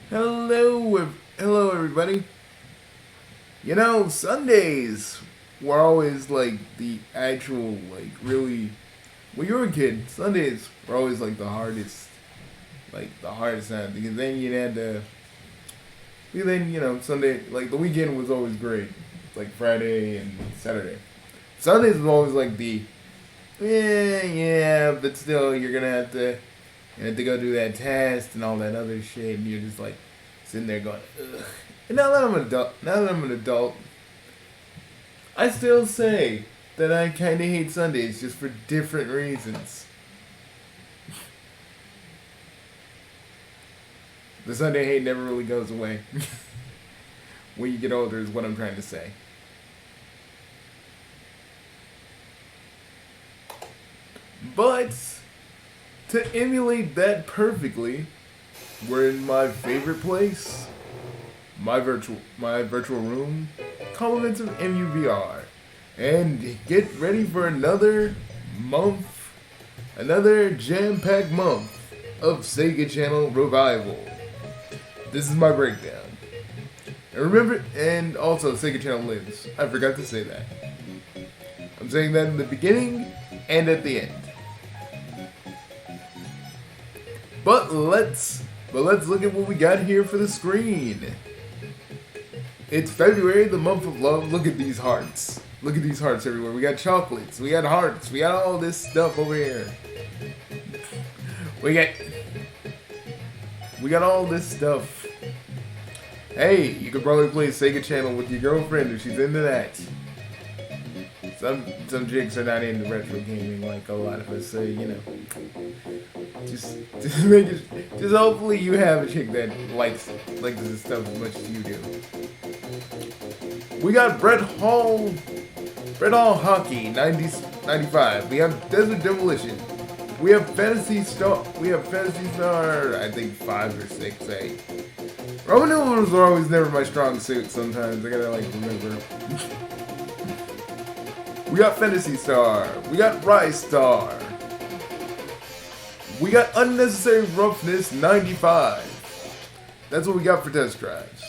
Hello everybody. You know, Sundays were always like the actual, like, really, when you were a kid, Sundays were always like the hardest time, because then you had to, Sunday, like the weekend was always great, like Friday and Saturday. Sundays was always like yeah, but still you're gonna have to go do that test and all that other shit, and you're just like sitting there going, ugh. And now that I'm an adult, I still say that I kind of hate Sundays just for different reasons. The Sunday hate never really goes away. When you get older is what I'm trying to say. But to emulate that perfectly, we're in my favorite place, my virtual room, compliments of MUVR, and get ready for another jam-packed month of Sega Channel Revival. This is my breakdown. And also Sega Channel lives. I forgot to say that. I'm saying that in the beginning and at the end. But let's look at what we got here for the screen. It's February, the month of love. Look at these hearts. Look at these hearts everywhere. We got chocolates. We got hearts. We got all this stuff over here. We got all this stuff. Hey, you could probably play Sega Channel with your girlfriend if she's into that. Some chicks are not into retro gaming like a lot of us, so just hopefully you have a chick that likes this stuff as much as you do. We got Brett Hall Hockey 95. We have Desert Demolition. We have Fantasy Star. I think 5 or 6. Roman numerals are always never my strong suit. Sometimes I gotta remember. We got Fantasy Star. We got Rise Star. We got Unnecessary Roughness 95. That's what we got for test drives.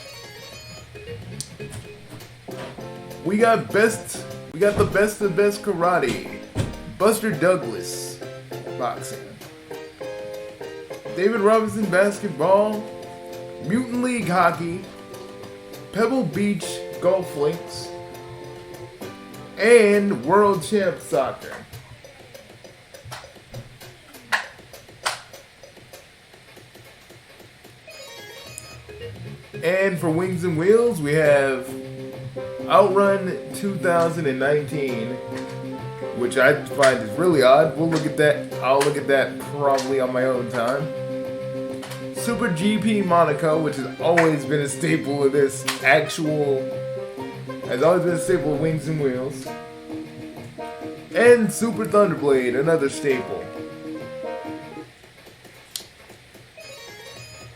We got the best of best karate. Buster Douglas boxing. David Robinson basketball. Mutant League hockey. Pebble Beach golf links. And World Champ Soccer. And for Wings and Wheels, we have Outrun 2019, which I find is really odd. We'll look at that. I'll look at that probably on my own time. Super GP Monaco, which has always been a staple of has always been a staple of Wings and Wheels. And Super Thunderblade, another staple.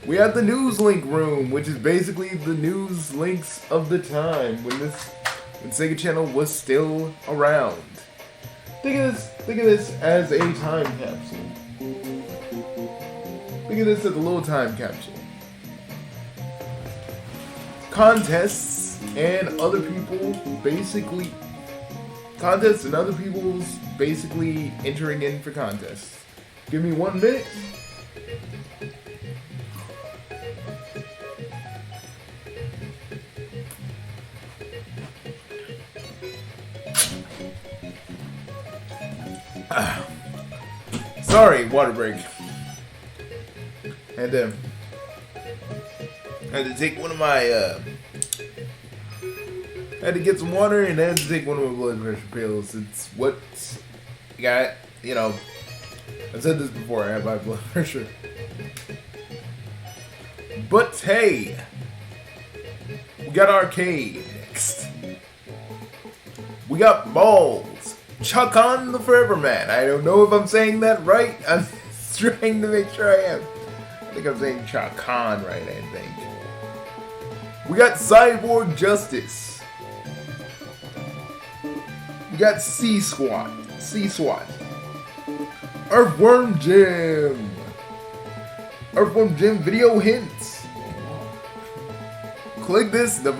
We have the News Link room, which is basically the news links of the time when Sega Channel was still around. Think of this as a time capsule. Think of this as a little time capsule. Contests and other people's basically entering in for contests. Give me 1 minute. Sorry, water break. Had to take one of my had to get some water and had to take one of my blood pressure pills. It's what I got, I've said this before, I have high blood pressure. But hey, we got arcade next. We got balls. Chuck on the Forever Man. I don't know if I'm saying that right. I'm trying to make sure I am. I think I'm saying Chuck Khan right, I think. We got Cyborg Justice. We got C-Swat. Earthworm Jim video hints. Click this to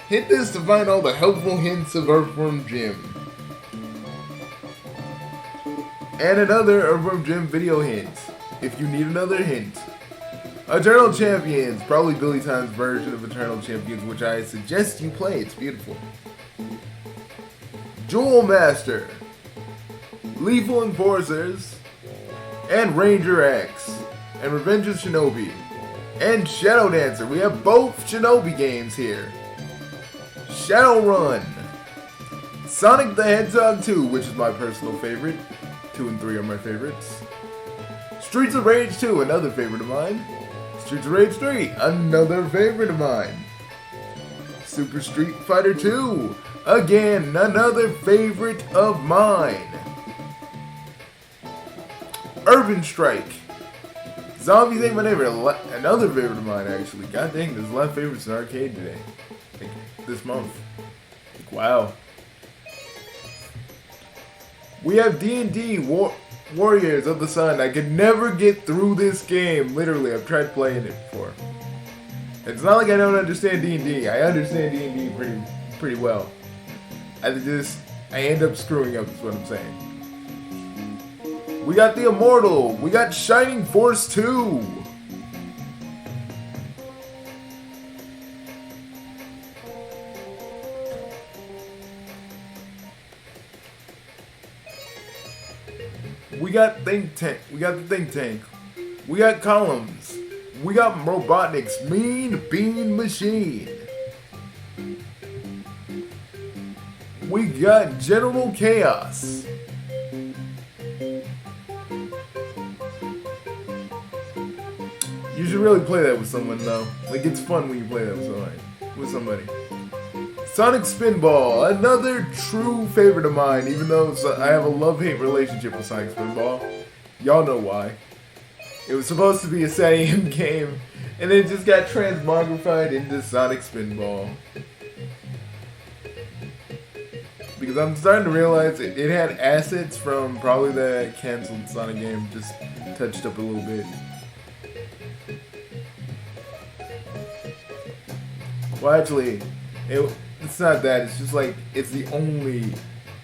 hit this to find all the helpful hints of Earthworm Jim. And another Earthworm Jim video hint, if you need another hint. Eternal Champions, probably Billy Time's version of Eternal Champions, which I suggest you play, it's beautiful. Jewel Master, Lethal Enforcers, and Ranger X, and Revenge of Shinobi, and Shadow Dancer. We have both Shinobi games here. Shadowrun, Sonic the Hedgehog 2, which is my personal favorite. 2 and 3 are my favorites. Streets of Rage 2, another favorite of mine. Streets of Rage 3, another favorite of mine. Super Street Fighter 2, again, another favorite of mine. Urban Strike, Zombies Ain't My Neighbor, another favorite of mine actually. God dang, there's a lot of favorites in arcade today. Like, this month. Like, wow. We have D&D Warriors of the Sun. I could never get through this game. Literally, I've tried playing it before. It's not like I don't understand D&D. I understand D&D pretty well. I end up screwing up is what I'm saying. We got The Immortal. We got Shining Force 2. We got Think Tank. We got the Think Tank. We got Columns. We got Robotnik's Mean Bean Machine. We got General Chaos. You should really play that with someone though. Like, it's fun when you play that with somebody. Sonic Spinball, another true favorite of mine, even though I have a love-hate relationship with Sonic Spinball. Y'all know why. It was supposed to be a SAM game, and it just got transmogrified into Sonic Spinball. Because I'm starting to realize it had assets from probably the canceled Sonic game, just touched up a little bit. Well, actually, it's not that. It's just like, it's the only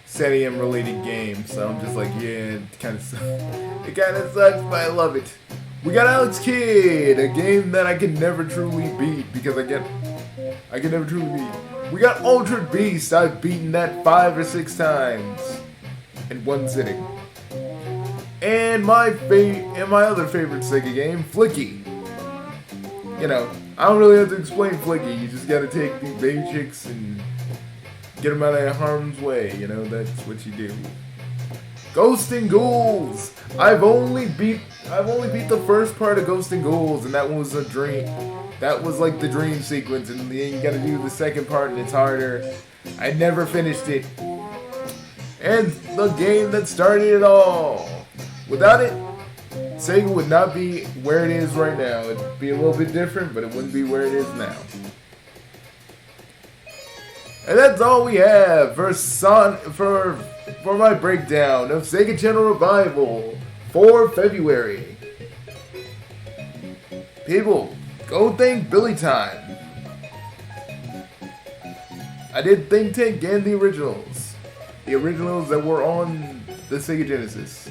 SAM related game, so I'm just like, yeah, it kind of sucks. It kind of sucks, but I love it. We got Alex Kidd, a game that I can never truly beat because I can never truly beat. We got Altered Beast. I've beaten that 5 or 6 times in one sitting. And my other favorite Sega game, Flicky. You know, I don't really have to explain Flicky. You just gotta take these baby chicks and get them out of harm's way. You know, that's what you do. Ghost and Ghouls. I've only beat the first part of Ghost and Ghouls, and that one was a dream. That was like the dream sequence, and then you gotta do the second part, and it's harder. I never finished it. And the game that started it all. Without it, Sega would not be where it is right now. It'd be a little bit different, but it wouldn't be where it is now. And that's all we have for my breakdown of Sega Channel Revival for February. People, go thank Billy Time. I did Think Tank and the originals. The originals that were on the Sega Genesis.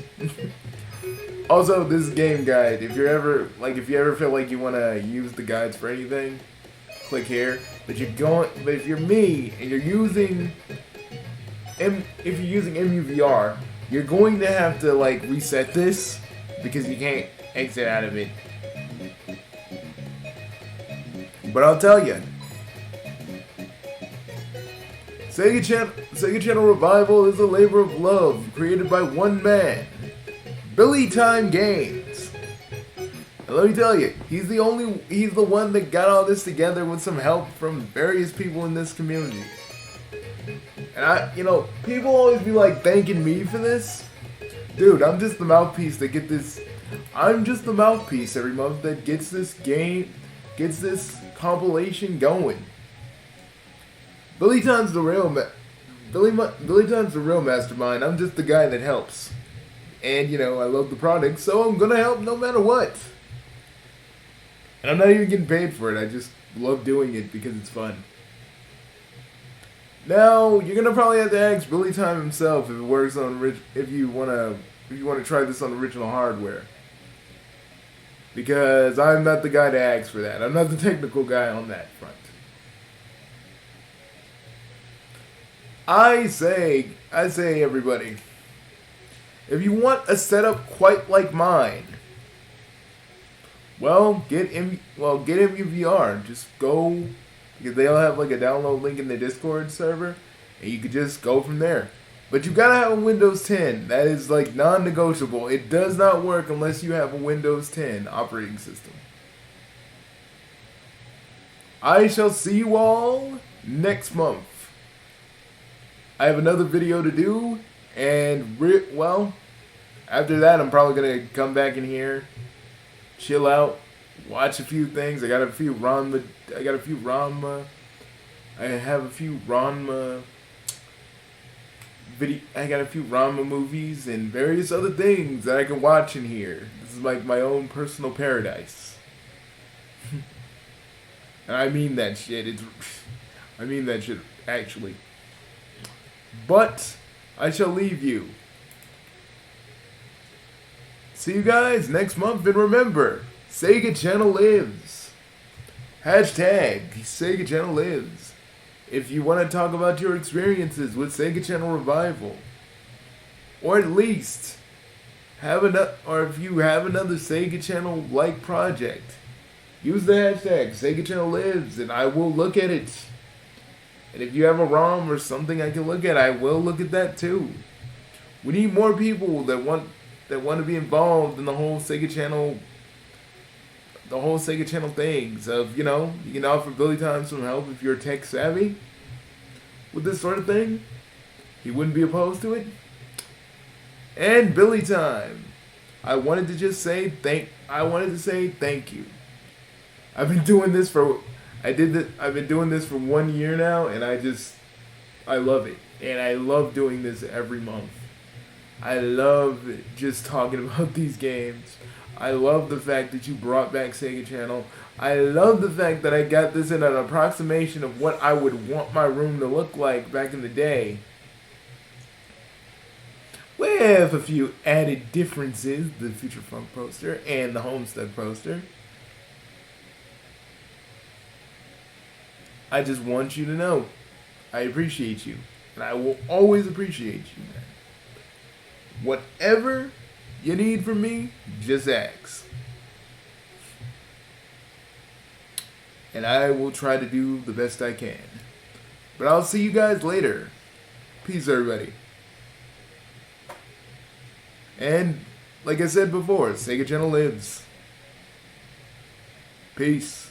Also, this game guide, if you ever feel like you want to use the guides for anything, click here. But if you're me and you're using MUVR, you're going to have to like reset this because you can't exit out of it. But I'll tell you, Sega Channel Revival is a labor of love created by one man, Billy Time Games. And let me tell you, he's the one that got all this together with some help from various people in this community. And people always be like thanking me for this. Dude, I'm just the mouthpiece that I'm just the mouthpiece every month that gets this compilation going. Billy Time's the real mastermind. I'm just the guy that helps. And I love the product, so I'm gonna help no matter what. And I'm not even getting paid for it. love doing it because it's fun. Now you're gonna probably have to ask Billy Time himself if it works on if you wanna try this on original hardware. Because I'm not the guy to ask for that. I'm not the technical guy on that front. I say everybody, if you want a setup quite like mine, well, get MUVR. Just go, because they'll have like a download link in the Discord server, and you could just go from there. But you gotta have a Windows 10. That is like non-negotiable. It does not work unless you have a Windows 10 operating system. I shall see you all next month. I have another video to do, and well, after that I'm probably gonna come back in here, chill out, watch a few things. I have a few Ranma movies and various other things that I can watch in here. This is like my own personal paradise. And I mean that shit. I mean that shit actually. But I shall leave you. See you guys next month, and remember, Sega Channel lives. Hashtag Sega Channel lives. If you want to talk about your experiences with Sega Channel Revival, or at least if you have another Sega Channel like project, use the hashtag Sega Channel lives, and I will look at it. And if you have a ROM or something I can look at, I will look at that too. We need more people that want to be involved in the whole Sega Channel things of, you can offer Billy Time some help if you're tech savvy with this sort of thing. He wouldn't be opposed to it. And Billy Time, I wanted to say thank you. I've been doing this for 1 year now, and I love it. And I love doing this every month. I love just talking about these games. I love the fact that you brought back Sega Channel. I love the fact that I got this in an approximation of what I would want my room to look like back in the day. With a few added differences, the Future Funk poster and the Homestead poster. I just want you to know, I appreciate you. And I will always appreciate you, man. Whatever you need from me, just ask. And I will try to do the best I can. But I'll see you guys later. Peace, everybody. And, like I said before, Sega Channel lives. Peace.